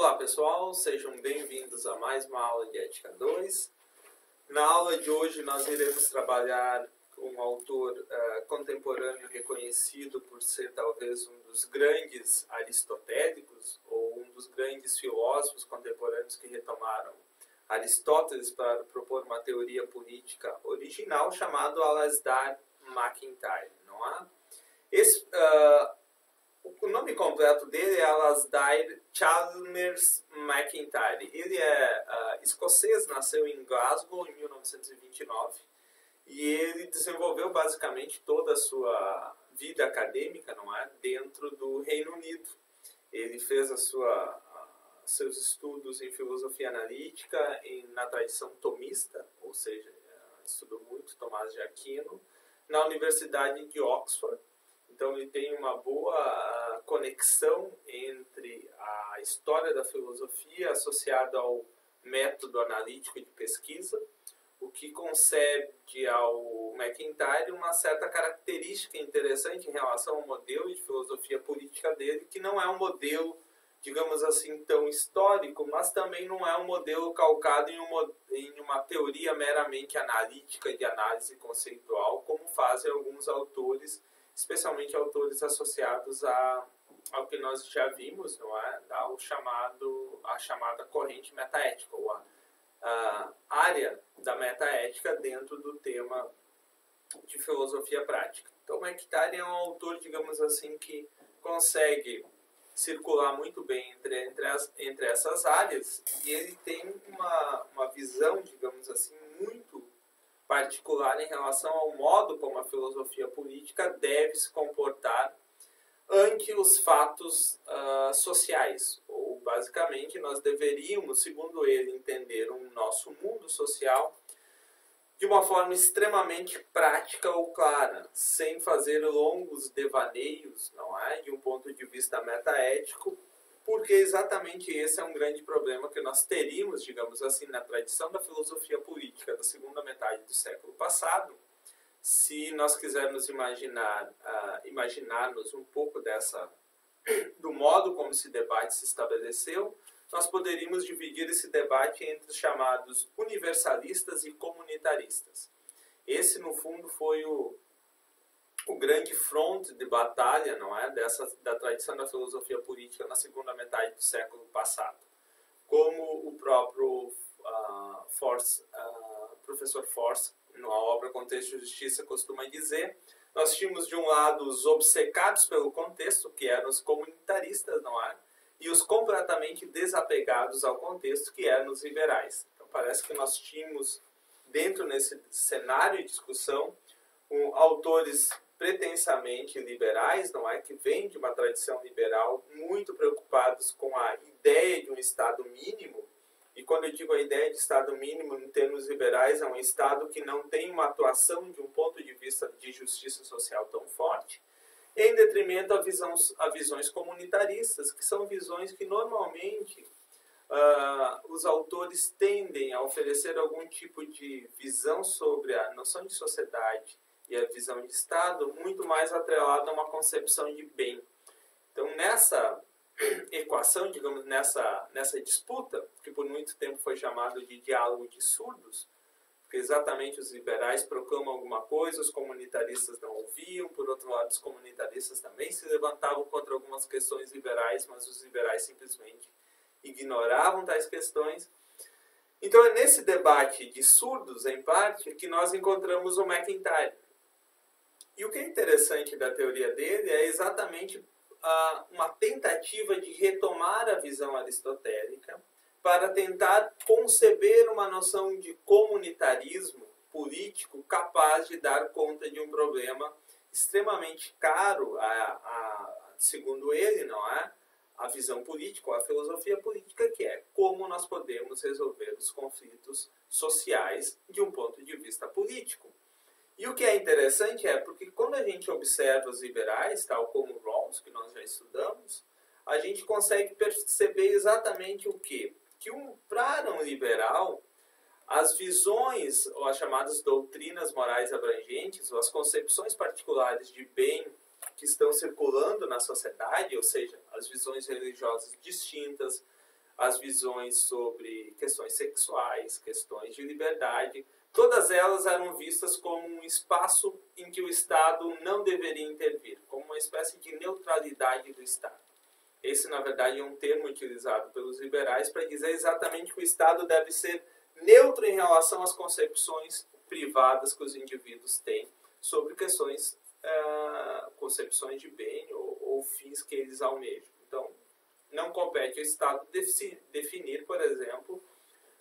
Olá pessoal, sejam bem-vindos a mais uma aula de Ética 2. Na aula de hoje nós iremos trabalhar um autor contemporâneo reconhecido por ser talvez um dos grandes aristotélicos ou um dos grandes filósofos contemporâneos que retomaram Aristóteles para propor uma teoria política original, chamado Alasdair MacIntyre, não é? O nome completo dele é Alasdair Chalmers MacIntyre. Ele é escocês, nasceu em Glasgow em 1929 e ele desenvolveu basicamente toda a sua vida acadêmica, não é, dentro do Reino Unido. Ele fez seus estudos em filosofia analítica na tradição tomista, ou seja, estudou muito Tomás de Aquino, na Universidade de Oxford. Então ele tem uma boa conexão entre a história da filosofia associada ao método analítico de pesquisa, o que concede ao MacIntyre uma certa característica interessante em relação ao modelo de filosofia política dele, que não é um modelo, digamos assim, tão histórico, mas também não é um modelo calcado em uma teoria meramente analítica de análise conceitual, como fazem alguns autores, especialmente autores associados ao que nós já vimos, não é? A chamada corrente metaética, ou a área da metaética dentro do tema de filosofia prática. Então, MacIntyre é um autor, digamos assim, que consegue circular muito bem entre essas áreas, e ele tem uma visão, digamos assim, muito particular em relação ao modo como a filosofia política deve se comportar ante os fatos sociais. Ou, basicamente, nós deveríamos, segundo ele, entender o nosso mundo social de uma forma extremamente prática ou clara, sem fazer longos devaneios, não é? De um ponto de vista metaético, porque exatamente esse é um grande problema que nós teríamos, digamos assim, na tradição da filosofia política da segunda metade do século passado, se nós quisermos imaginarmos um pouco do modo como esse debate se estabeleceu, nós poderíamos dividir esse debate entre os chamados universalistas e comunitaristas. Esse, no fundo, foi o grande fronte de batalha, não é, da tradição da filosofia política na segunda metade do século passado. Como o próprio professor Force, na obra Contexto e Justiça, costuma dizer, nós tínhamos de um lado os obcecados pelo contexto, que eram os comunitaristas, não é? E os completamente desapegados ao contexto, que eram os liberais. Então parece que nós tínhamos, dentro nesse cenário de discussão, autores pretensamente liberais, não é, que vêm de uma tradição liberal, muito preocupados com a ideia de um Estado mínimo. E quando eu digo a ideia de Estado mínimo, em termos liberais, é um Estado que não tem uma atuação de um ponto de vista de justiça social tão forte, em detrimento a visões comunitaristas, que são visões que normalmente os autores tendem a oferecer algum tipo de visão sobre a noção de sociedade e a visão de Estado muito mais atrelada a uma concepção de bem. Então, nessa equação, digamos, nessa disputa, que por muito tempo foi chamado de diálogo de surdos, porque exatamente os liberais proclamam alguma coisa, os comunitaristas não ouviam, por outro lado, os comunitaristas também se levantavam contra algumas questões liberais, mas os liberais simplesmente ignoravam tais questões. Então, é nesse debate de surdos, em parte, que nós encontramos o MacIntyre. E o que é interessante da teoria dele é exatamente uma tentativa de retomar a visão aristotélica para tentar conceber uma noção de comunitarismo político capaz de dar conta de um problema extremamente caro, segundo ele, não é? A visão política, a filosofia política, que é como nós podemos resolver os conflitos sociais de um ponto de vista político. E o que é interessante é porque quando a gente observa os liberais, tal como Rawls, que nós já estudamos, a gente consegue perceber exatamente o quê? Que para um liberal, as visões, ou as chamadas doutrinas morais abrangentes, ou as concepções particulares de bem que estão circulando na sociedade, ou seja, as visões religiosas distintas, as visões sobre questões sexuais, questões de liberdade, todas elas eram vistas como um espaço em que o Estado não deveria intervir, como uma espécie de neutralidade do Estado. Esse, na verdade, é um termo utilizado pelos liberais para dizer exatamente que o Estado deve ser neutro em relação às concepções privadas que os indivíduos têm sobre questões, concepções de bem ou fins que eles almejam. Então, não compete ao Estado definir, por exemplo,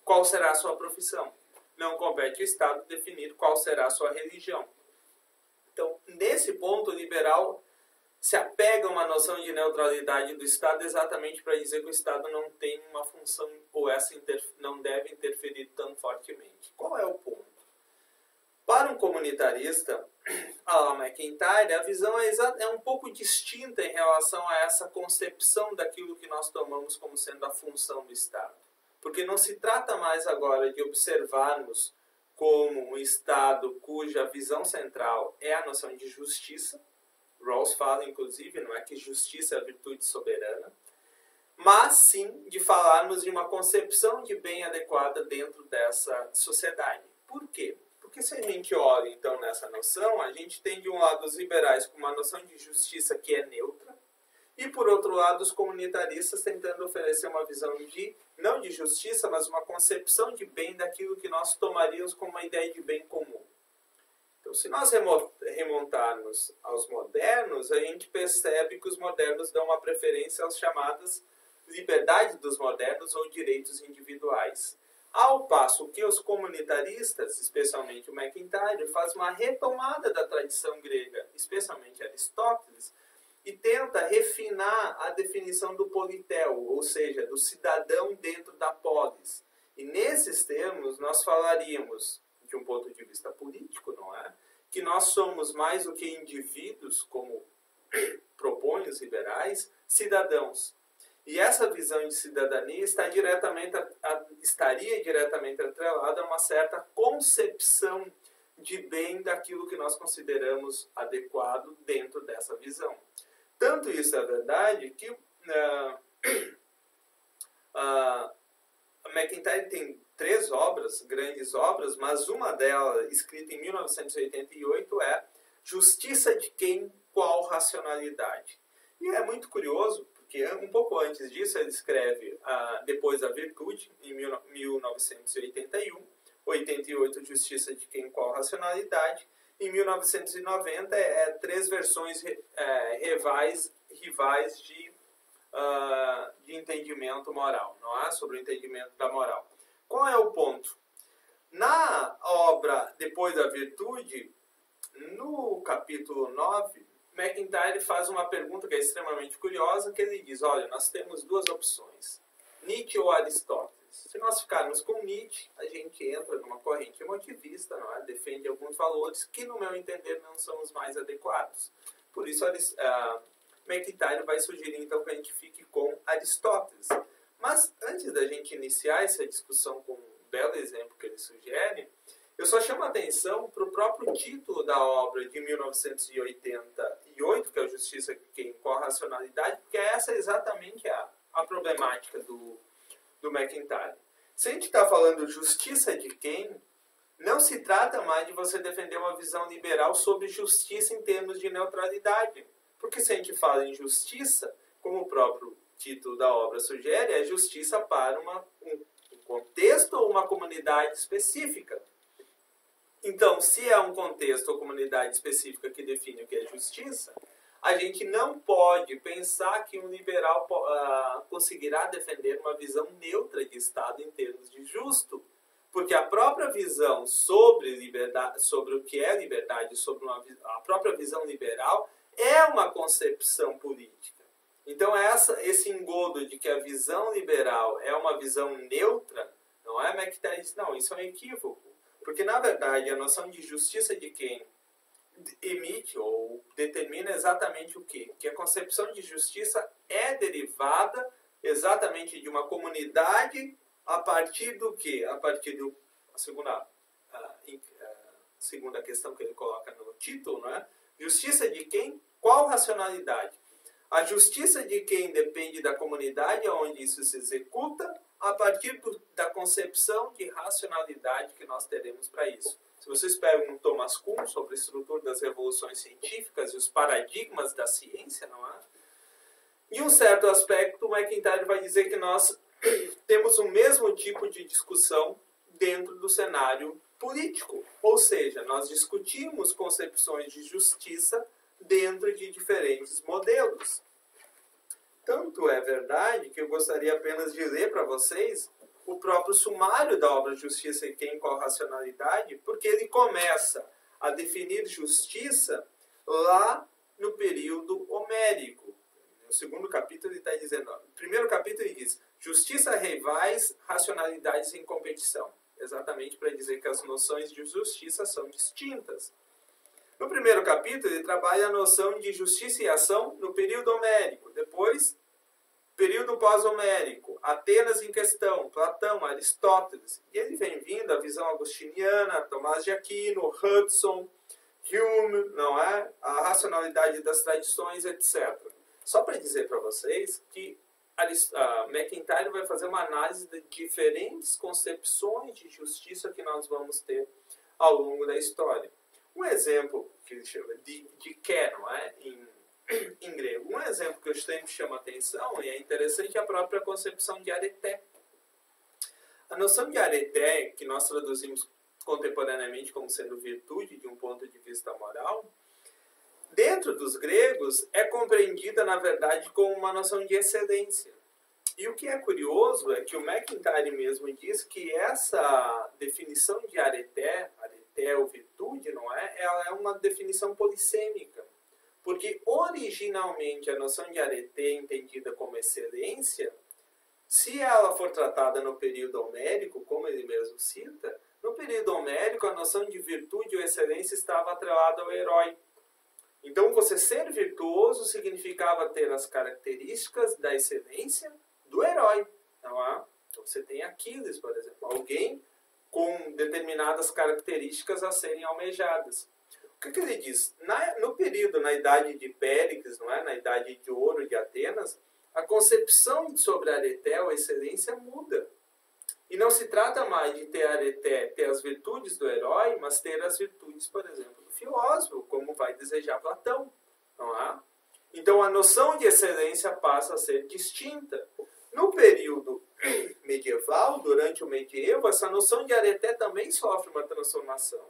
qual será a sua profissão. Não compete ao Estado definir qual será a sua religião. Então, nesse ponto, o liberal se apega a uma noção de neutralidade do Estado exatamente para dizer que o Estado não tem uma função ou não deve interferir tão fortemente. Qual é o ponto? Para um comunitarista, a McIntyre, a visão é um pouco distinta em relação a essa concepção daquilo que nós tomamos como sendo a função do Estado. Porque não se trata mais agora de observarmos como um Estado cuja visão central é a noção de justiça. Rawls fala, inclusive, não é que justiça é a virtude soberana, mas sim de falarmos de uma concepção de bem adequada dentro dessa sociedade. Por quê? Porque se a gente olha, então, nessa noção, a gente tem, de um lado, os liberais com uma noção de justiça que é neutra, e, por outro lado, os comunitaristas tentando oferecer uma visão não de justiça, mas uma concepção de bem daquilo que nós tomaríamos como uma ideia de bem comum. Então, se nós remontarmos aos modernos, a gente percebe que os modernos dão uma preferência às chamadas liberdades dos modernos ou direitos individuais. Ao passo que os comunitaristas, especialmente o McIntyre, faz uma retomada da tradição grega, especialmente Aristóteles, e tenta refinar a definição do politéu, ou seja, do cidadão dentro da polis. E nesses termos nós falaríamos, de um ponto de vista político, não é? Que nós somos mais do que indivíduos, como propõem os liberais, cidadãos. E essa visão de cidadania estaria diretamente atrelada a uma certa concepção de bem daquilo que nós consideramos adequado dentro dessa visão. Tanto isso é verdade que a McIntyre tem 3 obras, grandes obras, mas uma delas, escrita em 1988, é Justiça de Quem, Qual Racionalidade? E é muito curioso, porque um pouco antes disso ele escreve Depois da Virtude, em 1981, 88, Justiça de Quem, Qual Racionalidade? Em 1990, 3 versões rivais de entendimento moral, não é? Sobre o entendimento da moral. Qual é o ponto? Na obra Depois da Virtude, no capítulo 9, McIntyre faz uma pergunta que é extremamente curiosa, que ele diz, olha, nós temos 2 opções, Nietzsche ou Aristóteles. Se nós ficarmos com Nietzsche, a gente entra numa corrente emotivista, não é? Defende alguns valores que, no meu entender, não são os mais adequados. Por isso, McIntyre vai sugerir, então, que a gente fique com Aristóteles. Mas, antes da gente iniciar essa discussão com um belo exemplo que ele sugere, eu só chamo a atenção para o próprio título da obra de 1988, que é a Justiça de Quem, Qual Racionalidade, porque essa é exatamente a problemática do McIntyre. Se a gente está falando justiça de quem, não se trata mais de você defender uma visão liberal sobre justiça em termos de neutralidade. Porque se a gente fala em justiça, como o próprio título da obra sugere, é justiça para um contexto ou uma comunidade específica. Então, se é um contexto ou comunidade específica que define o que é justiça, a gente não pode pensar que um liberal conseguirá defender uma visão neutra de Estado em termos de justo, porque a própria visão sobre liberdade, sobre o que é liberdade, sobre a própria visão liberal, é uma concepção política. Então, esse engodo de que a visão liberal é uma visão neutra, não é McIntyre diz, não, isso é um equívoco. Porque, na verdade, a noção de justiça de quem emite ou determina exatamente o quê? Que a concepção de justiça é derivada exatamente de uma comunidade a partir do quê? A partir do segunda questão que ele coloca no título, não é? Justiça de quem? Qual racionalidade? A justiça de quem depende da comunidade onde isso se executa, a partir da concepção de racionalidade que nós teremos para isso. Se vocês pegam um Thomas Kuhn sobre a estrutura das revoluções científicas e os paradigmas da ciência, não é? Em um certo aspecto, o MacIntyre vai dizer que nós temos o mesmo tipo de discussão dentro do cenário político. Ou seja, nós discutimos concepções de justiça dentro de diferentes modelos. Tanto é verdade que eu gostaria apenas de ler para vocês o próprio sumário da obra Justiça e Quem com a Racionalidade, porque ele começa a definir justiça lá no período homérico. No segundo capítulo ele está dizendo, no primeiro capítulo ele diz, justiça, rivais, racionalidades em competição. Exatamente para dizer que as noções de justiça são distintas. No primeiro capítulo ele trabalha a noção de justiça e ação no período homérico. Depois, período pós-homérico, Atenas em questão, Platão, Aristóteles. E ele vem vindo a visão agostiniana, Tomás de Aquino, Hudson, Hume, não é? A racionalidade das tradições, etc. Só para dizer para vocês que MacIntyre vai fazer uma análise de diferentes concepções de justiça que nós vamos ter ao longo da história. Um exemplo que ele chama de que, não é? Em grego. Um exemplo que eu sempre chamo a atenção, e é interessante, é a própria concepção de areté. A noção de areté, que nós traduzimos contemporaneamente como sendo virtude de um ponto de vista moral, dentro dos gregos é compreendida, na verdade, como uma noção de excelência. E o que é curioso é que o MacIntyre mesmo diz que essa definição de areté ou virtude, não é? Ela é uma definição polissêmica. Porque originalmente a noção de areté, entendida como excelência, se ela for tratada no período homérico, como ele mesmo cita, no período homérico a noção de virtude ou excelência estava atrelada ao herói. Então você ser virtuoso significava ter as características da excelência do herói. Não é? Então você tem Aquiles, por exemplo, alguém com determinadas características a serem almejadas. O que ele diz? No período, na idade de Péricles, não é? Na idade de ouro de Atenas, a concepção sobre areté ou excelência muda. E não se trata mais de ter areté, ter as virtudes do herói, mas ter as virtudes, por exemplo, do filósofo, como vai desejar Platão. Não é? Então a noção de excelência passa a ser distinta. No período medieval, durante o medievo, essa noção de areté também sofre uma transformação.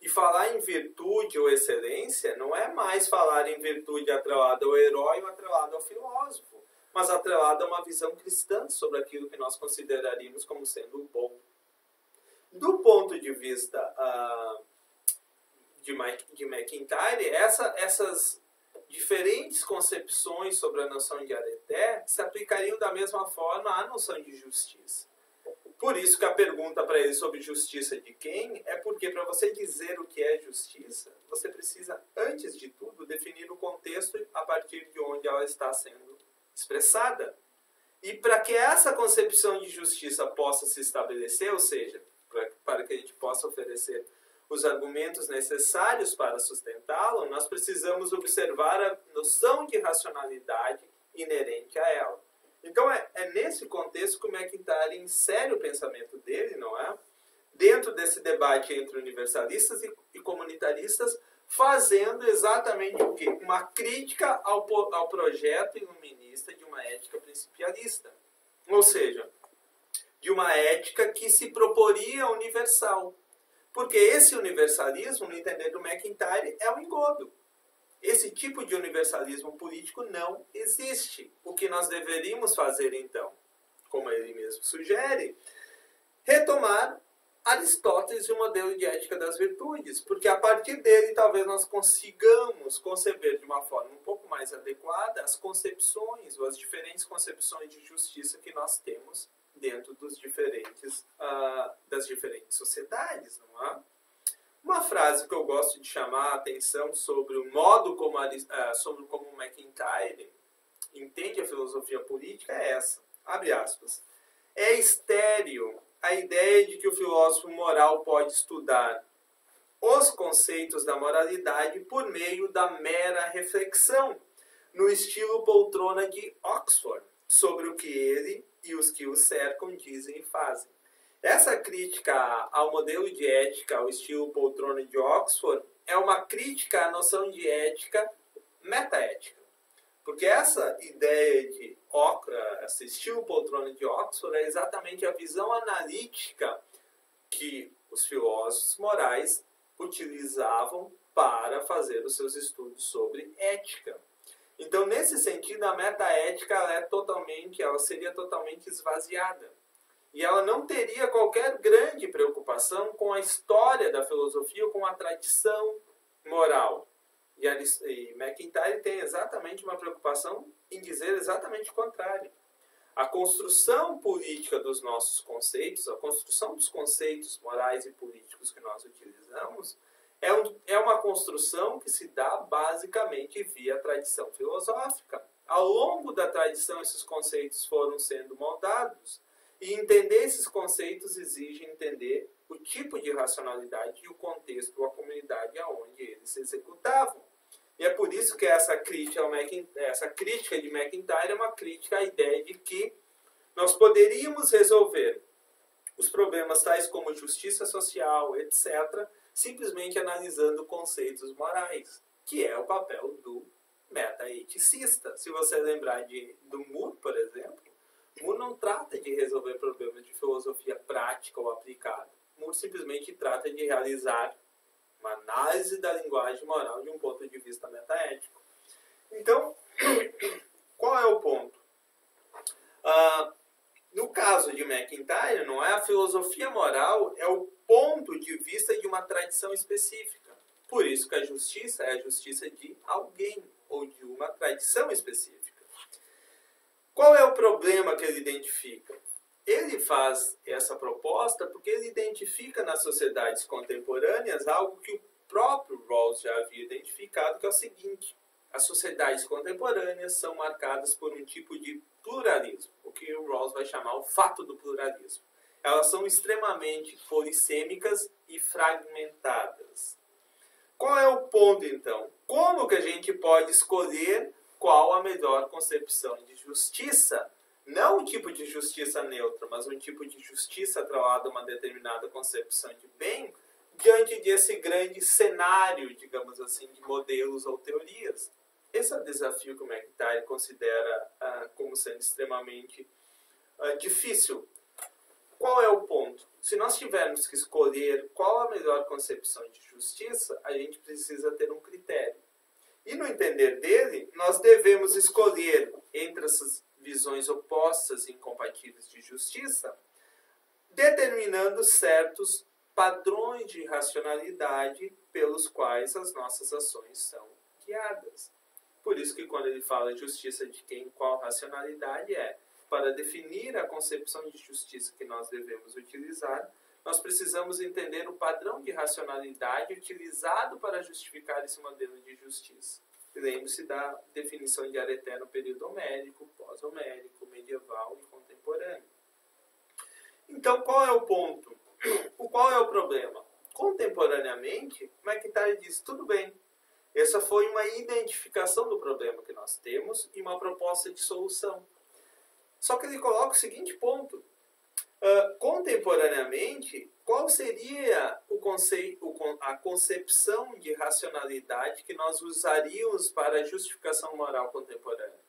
E falar em virtude ou excelência não é mais falar em virtude atrelada ao herói ou atrelada ao filósofo, mas atrelada a uma visão cristã sobre aquilo que nós consideraríamos como sendo o bom. Do ponto de vista de MacIntyre, essas diferentes concepções sobre a noção de areté se aplicariam da mesma forma à noção de justiça. Por isso que a pergunta para ele sobre justiça de quem é porque para você dizer o que é justiça, você precisa, antes de tudo, definir o contexto a partir de onde ela está sendo expressada. E para que essa concepção de justiça possa se estabelecer, ou seja, para que a gente possa oferecer os argumentos necessários para sustentá-lo, nós precisamos observar a noção de racionalidade inerente a ela. Então é nesse contexto que o MacIntyre insere o pensamento dele, não é? Dentro desse debate entre universalistas e comunitaristas, fazendo exatamente o quê? Uma crítica ao projeto iluminista de uma ética principialista. Ou seja, de uma ética que se proporia universal. Porque esse universalismo, no entender do MacIntyre, é um engodo. Esse tipo de universalismo político não existe. O que nós deveríamos fazer, então, como ele mesmo sugere, retomar Aristóteles e o modelo de ética das virtudes, porque a partir dele talvez nós consigamos conceber de uma forma um pouco mais adequada as concepções, ou as diferentes concepções de justiça que nós temos dentro das diferentes sociedades, não é? Uma frase que eu gosto de chamar a atenção sobre o modo como MacIntyre entende a filosofia política é essa, abre aspas, é estéril a ideia de que o filósofo moral pode estudar os conceitos da moralidade por meio da mera reflexão, no estilo poltrona de Oxford, sobre o que ele e os que o cercam dizem e fazem. Essa crítica ao modelo de ética, ao estilo poltrona de Oxford, é uma crítica à noção de ética metaética. Porque essa ideia de esse estilo poltrona de Oxford é exatamente a visão analítica que os filósofos morais utilizavam para fazer os seus estudos sobre ética. Então, nesse sentido, a metaética ela seria totalmente esvaziada. E ela não teria qualquer grande preocupação com a história da filosofia ou com a tradição moral. E MacIntyre tem exatamente uma preocupação em dizer exatamente o contrário. A construção política dos nossos conceitos, a construção dos conceitos morais e políticos que nós utilizamos, é uma construção que se dá basicamente via tradição filosófica. Ao longo da tradição, esses conceitos foram sendo moldados. E entender esses conceitos exige entender o tipo de racionalidade e o contexto, a comunidade aonde eles se executavam. E é por isso que essa crítica de MacIntyre é uma crítica à ideia de que nós poderíamos resolver os problemas tais como justiça social, etc., simplesmente analisando conceitos morais, que é o papel do meta-eticista. Se você lembrar do Moore, por exemplo, Moore não trata de resolver problemas de filosofia prática ou aplicada. Moore simplesmente trata de realizar uma análise da linguagem moral de um ponto de vista metaético. Então, qual é o ponto? No caso de MacIntyre, não é a filosofia moral, é o ponto de vista de uma tradição específica. Por isso que a justiça é a justiça de alguém ou de uma tradição específica. Qual é o problema que ele identifica? Ele faz essa proposta porque ele identifica nas sociedades contemporâneas algo que o próprio Rawls já havia identificado, que é o seguinte: as sociedades contemporâneas são marcadas por um tipo de pluralismo, o que o Rawls vai chamar o fato do pluralismo. Elas são extremamente polissêmicas e fragmentadas. Qual é o ponto, então? Como que a gente pode escolher qual a melhor concepção de justiça? Não um tipo de justiça neutra, mas um tipo de justiça atrelada a uma determinada concepção de bem, diante desse grande cenário, digamos assim, de modelos ou teorias. Esse é o desafio que o MacIntyre considera como sendo extremamente difícil. Qual é o ponto? Se nós tivermos que escolher qual a melhor concepção de justiça, a gente precisa ter um critério. E no entender dele, nós devemos escolher entre essas visões opostas e incompatíveis de justiça, determinando certos padrões de racionalidade pelos quais as nossas ações são guiadas. Por isso que quando ele fala de justiça de qual racionalidade para definir a concepção de justiça que nós devemos utilizar, nós precisamos entender o padrão de racionalidade utilizado para justificar esse modelo de justiça. Lembre-se da definição de Areté no período homérico, pós-homérico, medieval e contemporâneo. Então, qual é o ponto? Qual é o problema? Contemporaneamente, MacIntyre diz, tudo bem, essa foi uma identificação do problema que nós temos e uma proposta de solução. Só que ele coloca o seguinte ponto. Contemporaneamente, qual seria a concepção de racionalidade que nós usaríamos para a justificação moral contemporânea?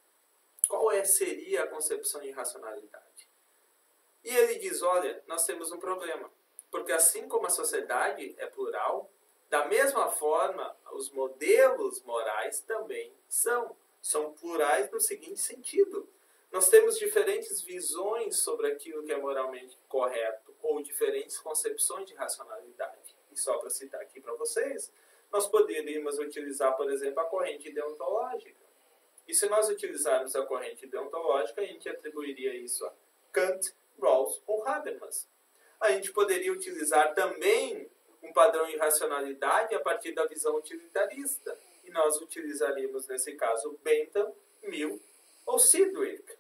Qual seria a concepção de racionalidade? E ele diz, olha, nós temos um problema. Porque assim como a sociedade é plural, da mesma forma, os modelos morais também são plurais no seguinte sentido. Nós temos diferentes visões sobre aquilo que é moralmente correto, ou diferentes concepções de racionalidade. E só para citar aqui para vocês, nós poderíamos utilizar, por exemplo, a corrente deontológica. E se nós utilizarmos a corrente deontológica, a gente atribuiria isso a Kant, Rawls ou Habermas. A gente poderia utilizar também um padrão de racionalidade a partir da visão utilitarista. E nós utilizaríamos, nesse caso, Bentham, Mill ou Sidgwick.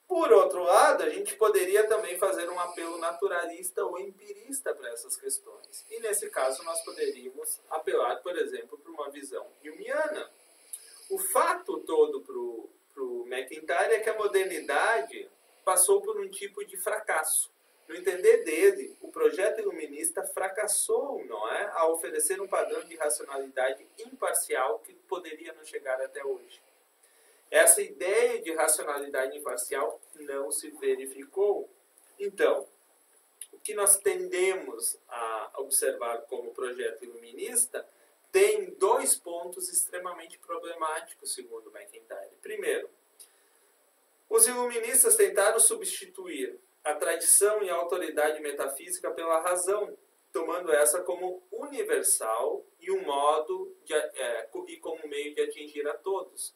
Por outro lado, a gente poderia também fazer um apelo naturalista ou empirista para essas questões. E nesse caso, nós poderíamos apelar, por exemplo, para uma visão humeana. O fato todo para o McIntyre é que a modernidade passou por um tipo de fracasso. No entender dele, o projeto iluminista fracassou, não é, a oferecer um padrão de racionalidade imparcial que poderia não chegar até hoje. Essa ideia de racionalidade imparcial não se verificou. Então, o que nós tendemos a observar como projeto iluminista tem dois pontos extremamente problemáticos, segundo McIntyre. Primeiro, os iluministas tentaram substituir a tradição e a autoridade metafísica pela razão, tomando essa como universal e um modo e como meio de atingir a todos.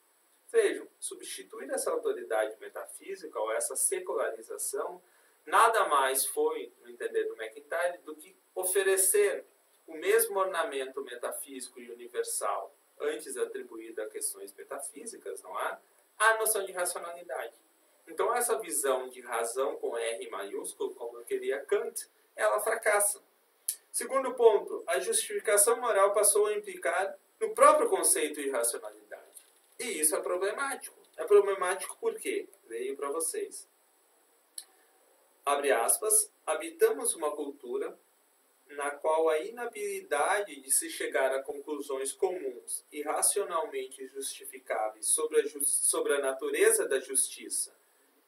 Vejam, substituir essa autoridade metafísica ou essa secularização nada mais foi, no entender do McIntyre, do que oferecer o mesmo ornamento metafísico e universal antes atribuído a questões metafísicas, não é? A noção de racionalidade. Então, essa visão de razão com R maiúsculo, como eu queria Kant, ela fracassa. Segundo ponto, a justificação moral passou a implicar no próprio conceito de racionalidade. E isso é problemático. É problemático por quê? Leio para vocês. Abre aspas, habitamos uma cultura na qual a inabilidade de se chegar a conclusões comuns e racionalmente justificáveis sobre a natureza da justiça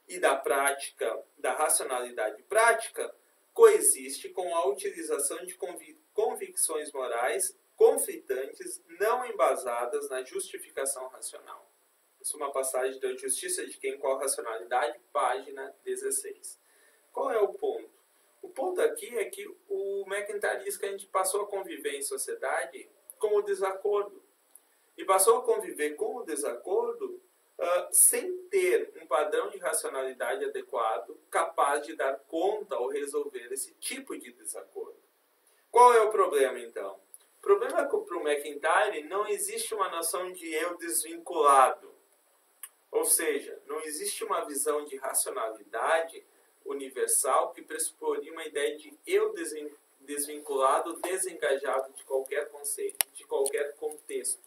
e da prática, da racionalidade prática, coexiste com a utilização de convicções morais conflitantes não embasadas na justificação racional. Isso é uma passagem da Justiça de Quem com a Racionalidade, página 16. Qual é o ponto? O ponto aqui é que o McIntyre diz que a gente passou a conviver em sociedade com o desacordo. E passou a conviver com o desacordo sem ter um padrão de racionalidade adequado capaz de dar conta ou resolver esse tipo de desacordo. Qual é o problema, então? O problema é que para o McIntyre não existe uma noção de eu desvinculado. Ou seja, não existe uma visão de racionalidade universal que pressuporia uma ideia de eu desvinculado, desengajado de qualquer conceito, de qualquer contexto.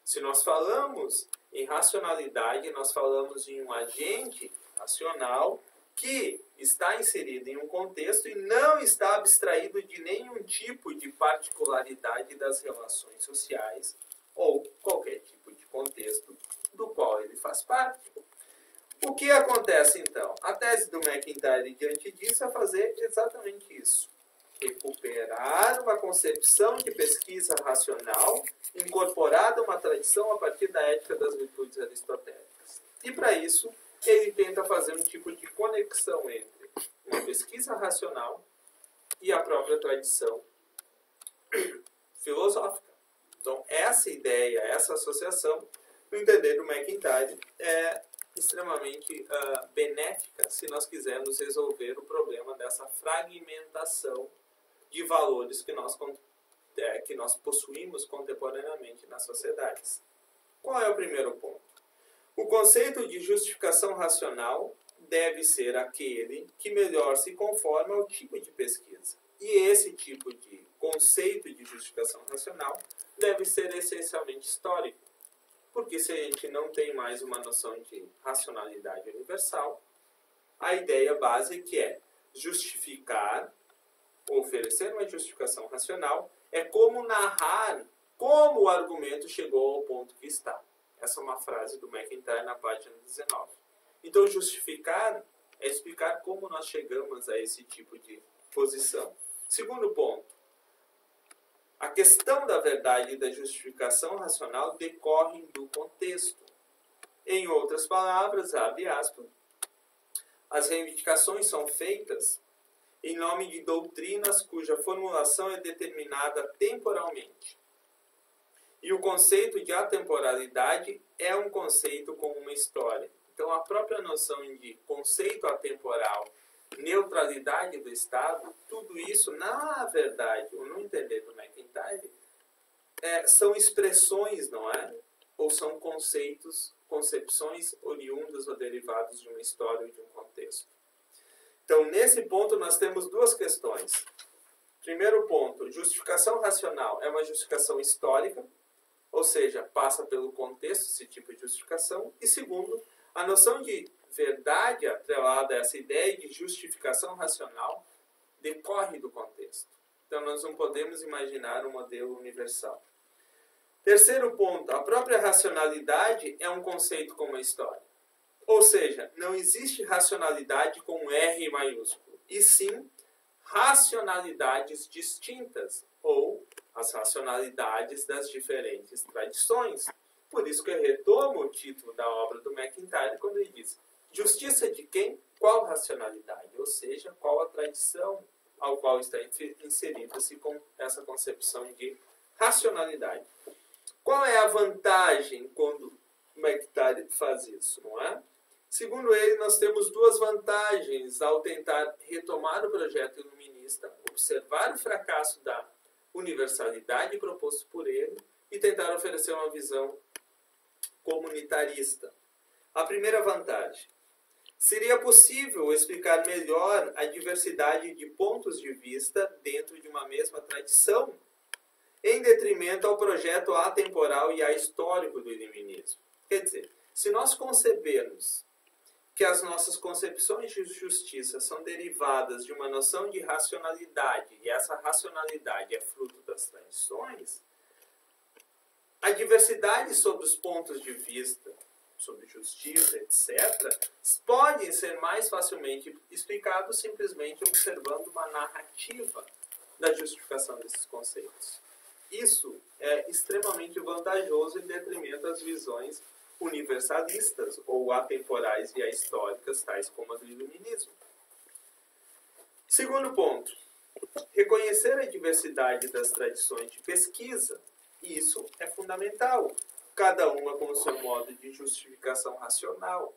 Se nós falamos em racionalidade, nós falamos em um agente racional que está inserido em um contexto e não está abstraído de nenhum tipo de particularidade das relações sociais ou qualquer tipo de contexto do qual ele faz parte. O que acontece, então? A tese do McIntyre diante disso é fazer exatamente isso. Recuperar uma concepção de pesquisa racional incorporada a uma tradição a partir da ética das virtudes aristotélicas. E, para isso, ele tenta fazer um tipo de conexão entre uma pesquisa racional e a própria tradição filosófica. Então, essa ideia, essa associação, no entender do McIntyre, é extremamente benéfica se nós quisermos resolver o problema dessa fragmentação de valores que nós possuímos contemporaneamente nas sociedades. Qual é o primeiro ponto? O conceito de justificação racional deve ser aquele que melhor se conforma ao tipo de pesquisa. E esse tipo de conceito de justificação racional deve ser essencialmente histórico. Porque se a gente não tem mais uma noção de racionalidade universal, a ideia básica é justificar, oferecer uma justificação racional, é como narrar como o argumento chegou ao ponto que está. Essa é uma frase do McIntyre na página 19. Então, justificar é explicar como nós chegamos a esse tipo de posição. Segundo ponto, a questão da verdade e da justificação racional decorrem do contexto. Em outras palavras, abre aspas, as reivindicações são feitas em nome de doutrinas cuja formulação é determinada temporalmente. E o conceito de atemporalidade é um conceito com uma história. Então, a própria noção de conceito atemporal, neutralidade do Estado, tudo isso, na verdade, ou no entender do McIntyre, são expressões, não é? Ou são conceitos, concepções oriundas ou derivados de uma história ou de um contexto. Então, nesse ponto, nós temos duas questões. Primeiro ponto, justificação racional é uma justificação histórica, ou seja, passa pelo contexto esse tipo de justificação. E segundo, A noção de verdade atrelada a essa ideia de justificação racional decorre do contexto. Então, nós não podemos imaginar um modelo universal. Terceiro ponto, a própria racionalidade é um conceito como a história. Ou seja, não existe racionalidade com R maiúsculo, e sim racionalidades distintas, ou as racionalidades das diferentes tradições. Por isso que eu retomo o título da obra do MacIntyre quando ele diz: justiça de quem? Qual racionalidade? Ou seja, qual a tradição ao qual está inserida-se com essa concepção de racionalidade. Qual é a vantagem quando o MacIntyre faz isso, não é? Segundo ele, nós temos duas vantagens ao tentar retomar o projeto iluminista: observar o fracasso da universalidade proposto por ele e tentar oferecer uma visão comunitarista. A primeira vantagem: seria possível explicar melhor a diversidade de pontos de vista dentro de uma mesma tradição, em detrimento ao projeto atemporal e ahistórico do iluminismo. Quer dizer, se nós concebermos que as nossas concepções de justiça são derivadas de uma noção de racionalidade, e essa racionalidade é fruto das tradições, a diversidade sobre os pontos de vista, sobre justiça, etc., podem ser mais facilmente explicados simplesmente observando uma narrativa da justificação desses conceitos. Isso é extremamente vantajoso em detrimento das visões universalistas ou atemporais e ahistóricas, tais como a do iluminismo. Segundo ponto, reconhecer a diversidade das tradições de pesquisa. Isso é fundamental, cada uma com o seu modo de justificação racional.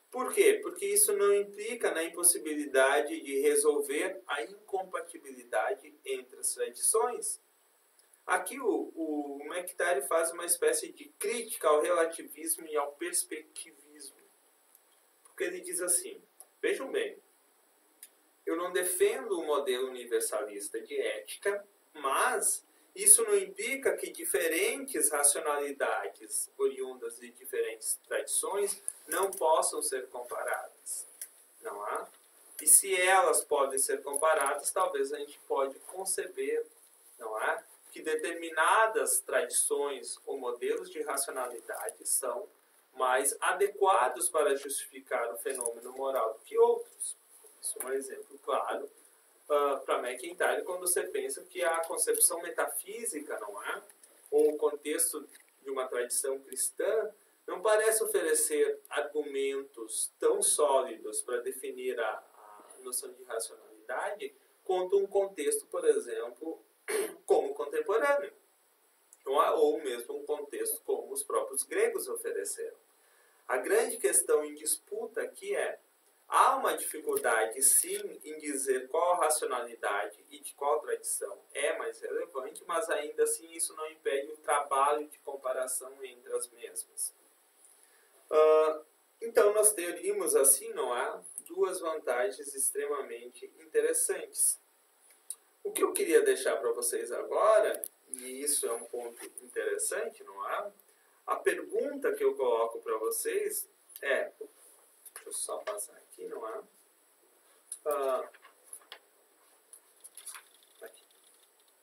Por quê? Porque isso não implica na impossibilidade de resolver a incompatibilidade entre as tradições. Aqui o MacIntyre faz uma espécie de crítica ao relativismo e ao perspectivismo. Porque ele diz assim: vejam bem, eu não defendo o modelo universalista de ética, mas isso não implica que diferentes racionalidades oriundas de diferentes tradições não possam ser comparadas. Não há? E se elas podem ser comparadas, talvez a gente pode conceber, não é? Que determinadas tradições ou modelos de racionalidade são mais adequados para justificar o fenômeno moral do que outros. Isso é um exemplo claro para MacIntyre quando você pensa que a concepção metafísica, não é? Ou o contexto de uma tradição cristã não parece oferecer argumentos tão sólidos para definir a noção de racionalidade quanto um contexto, por exemplo, como contemporâneo, ou mesmo um contexto como os próprios gregos ofereceram. A grande questão em disputa aqui é: há uma dificuldade, sim, em dizer qual racionalidade e de qual tradição é mais relevante, mas ainda assim isso não impede o trabalho de comparação entre as mesmas. Então nós teríamos assim, não há, duas vantagens extremamente interessantes. O que eu queria deixar para vocês agora, e isso é um ponto interessante, não é? A pergunta que eu coloco para vocês é, deixa eu só passar aqui, não é? Aqui,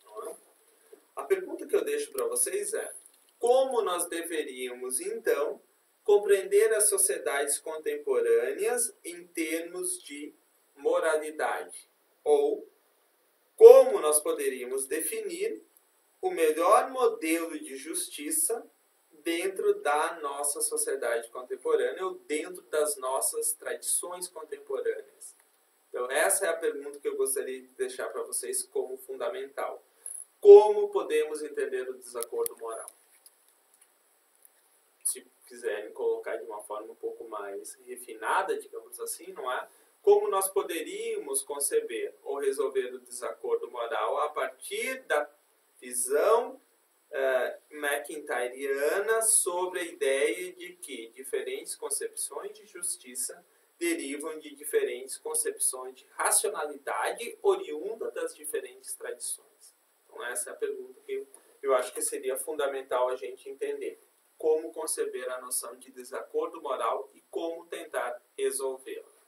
não é? A pergunta que eu deixo para vocês é: como nós deveríamos, então, compreender as sociedades contemporâneas em termos de moralidade? Ou como nós poderíamos definir o melhor modelo de justiça dentro da nossa sociedade contemporânea ou dentro das nossas tradições contemporâneas? Então, essa é a pergunta que eu gostaria de deixar para vocês como fundamental. Como podemos entender o desacordo moral? Se quiserem colocar de uma forma um pouco mais refinada, digamos assim, não é? Como nós poderíamos conceber ou resolver o desacordo moral a partir da visão MacIntyriana sobre a ideia de que diferentes concepções de justiça derivam de diferentes concepções de racionalidade oriunda das diferentes tradições. Então essa é a pergunta que eu acho que seria fundamental a gente entender. como conceber a noção de desacordo moral e como tentar resolvê-la.